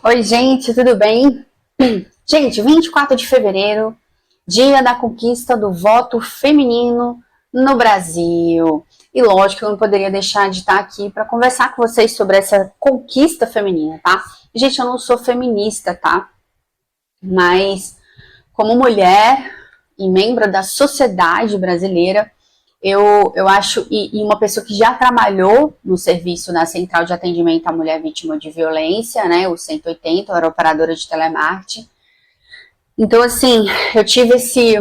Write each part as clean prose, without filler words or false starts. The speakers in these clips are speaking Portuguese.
Oi, gente, tudo bem? Gente, 24 de fevereiro, dia da conquista do voto feminino no Brasil. E lógico que eu não poderia deixar de estar aqui para conversar com vocês sobre essa conquista feminina, tá? Gente, eu não sou feminista, tá? Mas como mulher e membro da sociedade brasileira, eu acho, e uma pessoa que já trabalhou no serviço na Central de Atendimento à Mulher Vítima de Violência, né, o 180, eu era operadora de telemarketing. Então, assim, eu tive esse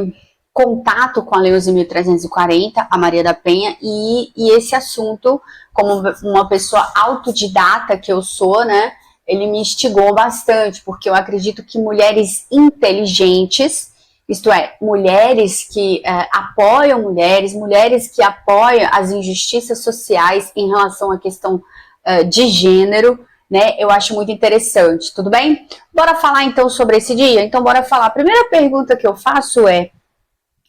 contato com a Lei 11.340, a Maria da Penha, e esse assunto, como uma pessoa autodidata que eu sou, né, ele me instigou bastante, porque eu acredito que mulheres inteligentes, isto é, mulheres que apoiam mulheres que apoiam as injustiças sociais em relação à questão de gênero, né? Eu acho muito interessante, tudo bem? Bora falar então sobre esse dia? Então bora falar. A primeira pergunta que eu faço é: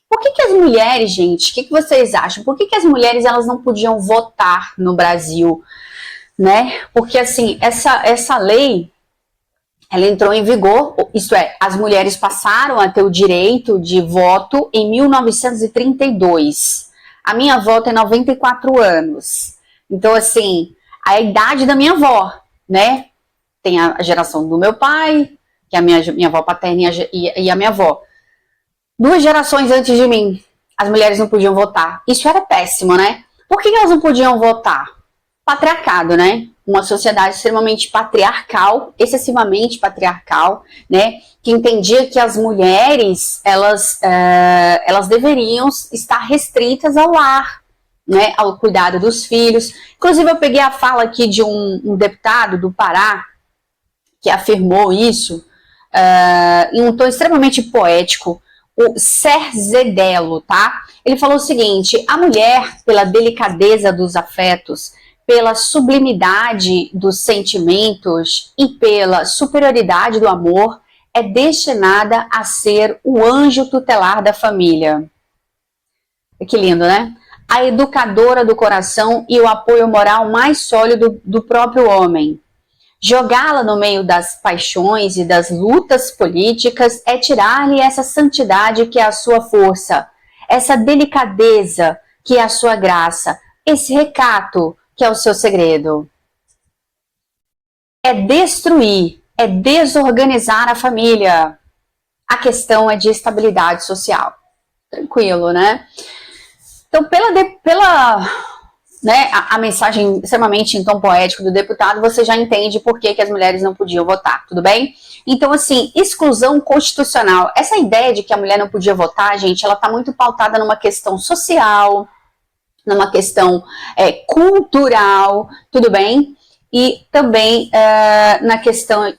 por que as mulheres, gente, o que vocês acham? Por que as mulheres elas não podiam votar no Brasil, né? Porque assim, essa lei, ela entrou em vigor, isto é, as mulheres passaram a ter o direito de voto em 1932. A minha avó tem 94 anos. Então, assim, a idade da minha avó, né? Tem a geração do meu pai, que é a minha avó paterna e a minha avó. 2 gerações antes de mim, as mulheres não podiam votar. Isso era péssimo, né? Por que elas não podiam votar? Patriarcado, né? Uma sociedade extremamente patriarcal, excessivamente patriarcal, né? Que entendia que as mulheres, elas deveriam estar restritas ao lar, né? Ao cuidado dos filhos. Inclusive, eu peguei a fala aqui de um deputado do Pará, que afirmou isso, em um tom extremamente poético, o Serzedelo, tá? Ele falou o seguinte: a mulher, pela delicadeza dos afetos, pela sublimidade dos sentimentos e pela superioridade do amor, é destinada a ser o anjo tutelar da família. Que lindo, né? A educadora do coração e o apoio moral mais sólido do próprio homem. Jogá-la no meio das paixões e das lutas políticas é tirar-lhe essa santidade que é a sua força, essa delicadeza que é a sua graça, esse recato que é o seu segredo. É destruir, é desorganizar a família. A questão é de estabilidade social. Tranquilo, né? Então, né, a mensagem extremamente em tom poético do deputado, você já entende por que as mulheres não podiam votar, tudo bem? Então, assim, exclusão constitucional. Essa ideia de que a mulher não podia votar, gente, ela está muito pautada numa questão social, numa questão cultural, tudo bem? E também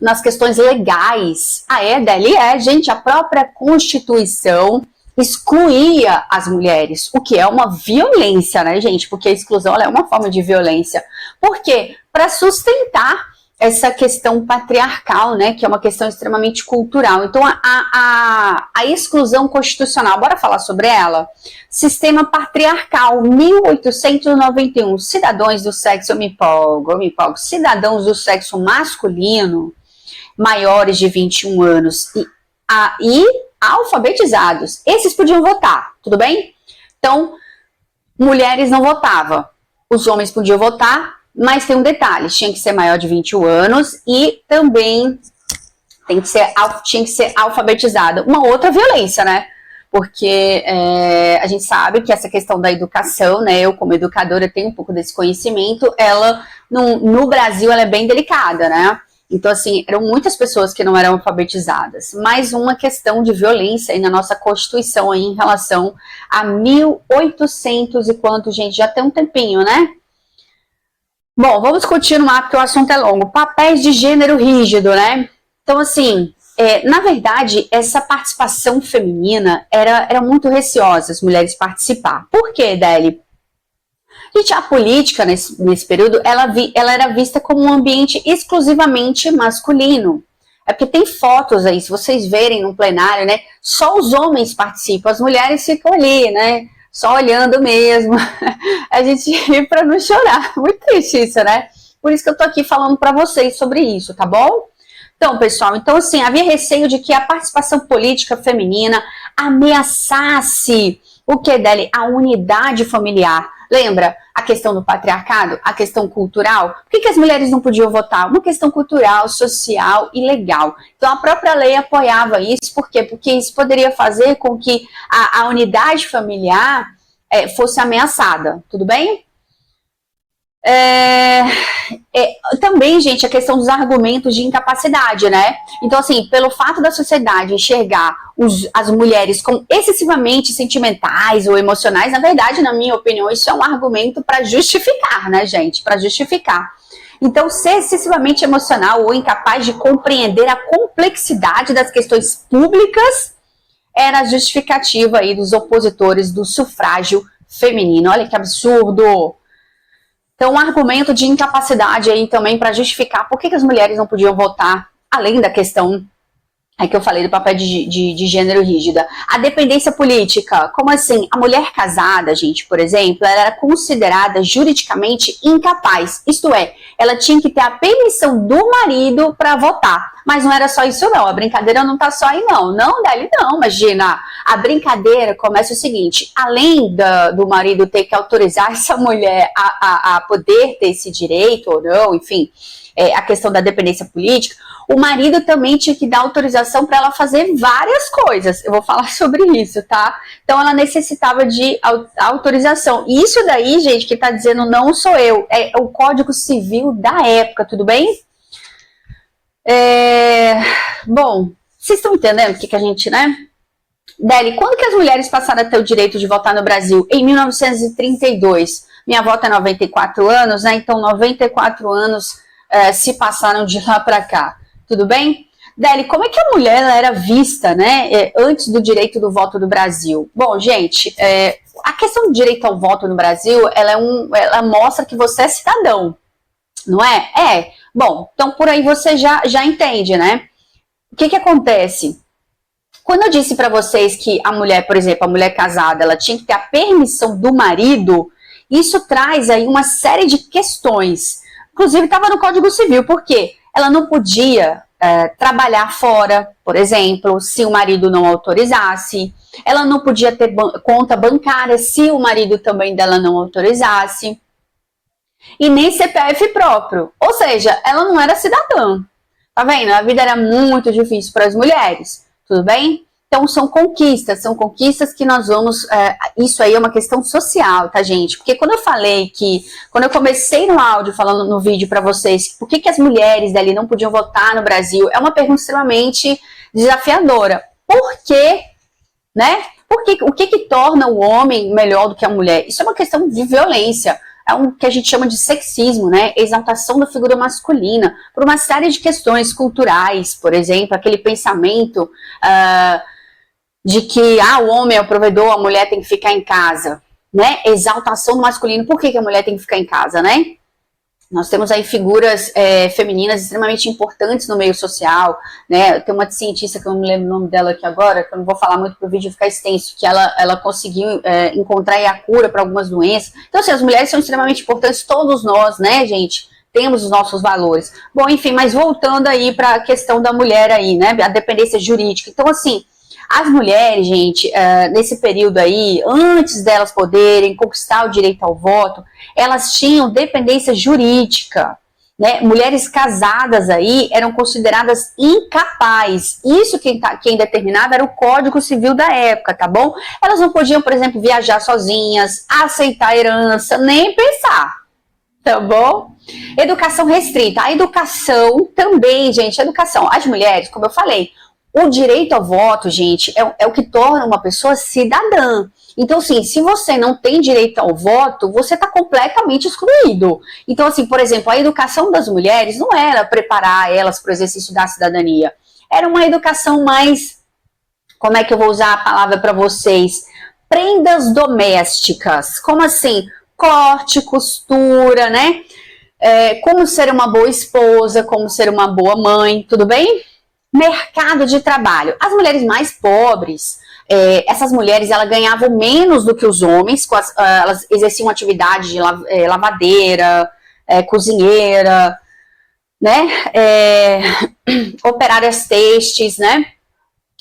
nas questões legais. Deli, gente, a própria Constituição excluía as mulheres, o que é uma violência, né, gente? Porque a exclusão ela é uma forma de violência. Por quê? Para sustentar essa questão patriarcal, né, que é uma questão extremamente cultural. Então, a exclusão constitucional, bora falar sobre ela? Sistema patriarcal, 1891, cidadãos do sexo, eu me empolgo, cidadãos do sexo masculino, maiores de 21 anos e alfabetizados, esses podiam votar, tudo bem? Então, mulheres não votavam, os homens podiam votar, mas tem um detalhe, tinha que ser maior de 21 anos e também tinha que ser alfabetizada. Uma outra violência, né? Porque a gente sabe que essa questão da educação, né? Eu como educadora tenho um pouco desse conhecimento, ela no Brasil ela é bem delicada, né? Então, assim, eram muitas pessoas que não eram alfabetizadas. Mais uma questão de violência aí na nossa Constituição aí em relação a 1800 e quanto, gente, já tem um tempinho, né? Bom, vamos continuar porque o assunto é longo. Papéis de gênero rígido, né? Então, assim, na verdade, essa participação feminina era muito receosa as mulheres participar. Por quê, Deli? Gente, a política nesse período, ela era vista como um ambiente exclusivamente masculino. É porque tem fotos aí, se vocês verem no plenário, né? Só os homens participam, as mulheres ficam ali, né? Só olhando mesmo. A gente ri pra não chorar. Muito triste isso, né? Por isso que eu tô aqui falando pra vocês sobre isso, tá bom? Então, pessoal, então assim, havia receio de que a participação política feminina ameaçasse o que, Deli? A unidade familiar. Lembra a questão do patriarcado, a questão cultural? Por que as mulheres não podiam votar? Uma questão cultural, social e legal. Então a própria lei apoiava isso, por quê? Porque isso poderia fazer com que a unidade familiar fosse ameaçada, tudo bem? Também, gente, a questão dos argumentos de incapacidade, né? Então, assim, pelo fato da sociedade enxergar as mulheres como excessivamente sentimentais ou emocionais, na verdade, na minha opinião, isso é um argumento para justificar, né, gente? Para justificar. Então, ser excessivamente emocional ou incapaz de compreender a complexidade das questões públicas era a justificativa aí dos opositores do sufrágio feminino. Olha que absurdo! Então, um argumento de incapacidade aí também para justificar por que as mulheres não podiam votar, além da questão que eu falei do papel de gênero rígida. A dependência política, como assim? A mulher casada, gente, por exemplo, ela era considerada juridicamente incapaz. Isto é, ela tinha que ter a permissão do marido para votar. Mas não era só isso não, a brincadeira não tá só aí não. Não, Dali, não, imagina. A brincadeira começa o seguinte, além do marido ter que autorizar essa mulher a poder ter esse direito ou não, enfim, a questão da dependência política, o marido também tinha que dar autorização para ela fazer várias coisas. Eu vou falar sobre isso, tá? Então ela necessitava de autorização. E isso daí, gente, que tá dizendo não sou eu, é o Código Civil da época, tudo bem? Bom, vocês estão entendendo o que a gente, né? Deli, quando que as mulheres passaram a ter o direito de votar no Brasil? Em 1932. Minha avó tem 94 anos, né? Então 94 anos se passaram de lá para cá. Tudo bem? Deli, como é que a mulher ela era vista, né, antes do direito do voto do Brasil? Bom, gente, a questão do direito ao voto no Brasil, ela mostra que você é cidadão, não é? Bom, então por aí você já entende, né? O que acontece? Quando eu disse para vocês que a mulher, por exemplo, a mulher casada, ela tinha que ter a permissão do marido, isso traz aí uma série de questões. Inclusive estava no Código Civil, por quê? Ela não podia trabalhar fora, por exemplo, se o marido não autorizasse. Ela não podia ter conta bancária se o marido também dela não autorizasse. E nem CPF próprio. Ou seja, ela não era cidadã. Tá vendo? A vida era muito difícil para as mulheres. Tudo bem? Então são conquistas que nós vamos, isso aí é uma questão social, tá, gente? Porque quando eu comecei no áudio, falando no vídeo para vocês, por que as mulheres dali não podiam votar no Brasil, é uma pergunta extremamente desafiadora. Por quê, né? O que torna o homem melhor do que a mulher? Isso é uma questão de violência, é um que a gente chama de sexismo, né? Exaltação da figura masculina, por uma série de questões culturais, por exemplo, aquele pensamento de que o homem é o provedor, a mulher tem que ficar em casa, né? Exaltação do masculino. Por que a mulher tem que ficar em casa, né? Nós temos aí figuras femininas extremamente importantes no meio social, né? Tem uma cientista que eu não me lembro o nome dela aqui agora, que eu não vou falar muito para o vídeo ficar extenso, que ela conseguiu encontrar aí a cura para algumas doenças. Então, assim, as mulheres são extremamente importantes, todos nós, né, gente? Temos os nossos valores. Bom, enfim, mas voltando aí para a questão da mulher aí, né? A dependência jurídica. Então, assim, as mulheres, gente, nesse período aí, antes delas poderem conquistar o direito ao voto, elas tinham dependência jurídica, né? Mulheres casadas aí eram consideradas incapazes. Isso quem determinava era o Código Civil da época, tá bom? Elas não podiam, por exemplo, viajar sozinhas, aceitar herança, nem pensar, tá bom? Educação restrita. A educação também, gente, as mulheres, como eu falei, o direito ao voto, gente, é o que torna uma pessoa cidadã. Então, assim, se você não tem direito ao voto, você está completamente excluído. Então, assim, por exemplo, a educação das mulheres não era preparar elas para o exercício da cidadania. Era uma educação mais, como é que eu vou usar a palavra para vocês? Prendas domésticas. Como assim? Corte, costura, né? Como ser uma boa esposa, como ser uma boa mãe, tudo bem? Mercado de trabalho. As mulheres mais pobres, essas mulheres elas ganhavam menos do que os homens, elas exerciam atividade de lavadeira, cozinheira, né, operárias têxteis, né?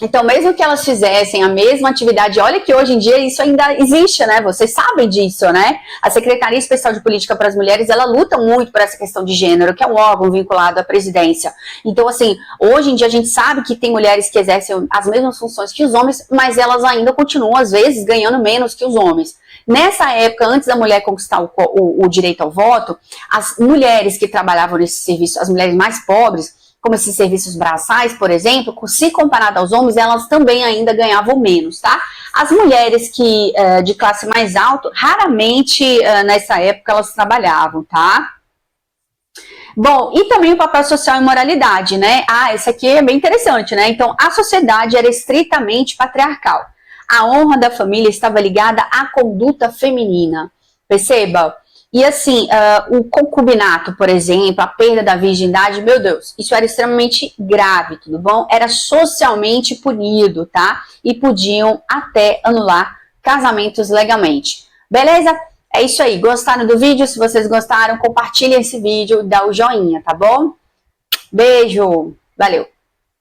Então, mesmo que elas fizessem a mesma atividade, olha que hoje em dia isso ainda existe, né? Vocês sabem disso, né? A Secretaria Especial de Política para as Mulheres, ela luta muito por essa questão de gênero, que é um órgão vinculado à presidência. Então, assim, hoje em dia a gente sabe que tem mulheres que exercem as mesmas funções que os homens, mas elas ainda continuam, às vezes, ganhando menos que os homens. Nessa época, antes da mulher conquistar o direito ao voto, as mulheres que trabalhavam nesse serviço, as mulheres mais pobres, como esses serviços braçais, por exemplo, se comparado aos homens, elas também ainda ganhavam menos, tá? As mulheres que de classe mais alta, raramente nessa época elas trabalhavam, tá? Bom, e também o papel social e moralidade, né? Ah, esse aqui é bem interessante, né? Então, a sociedade era estritamente patriarcal. A honra da família estava ligada à conduta feminina. Perceba? E assim, o concubinato, por exemplo, a perda da virgindade, meu Deus, isso era extremamente grave, tudo bom? Era socialmente punido, tá? E podiam até anular casamentos legalmente. Beleza? É isso aí. Gostaram do vídeo? Se vocês gostaram, compartilhem esse vídeo e dá o joinha, tá bom? Beijo! Valeu!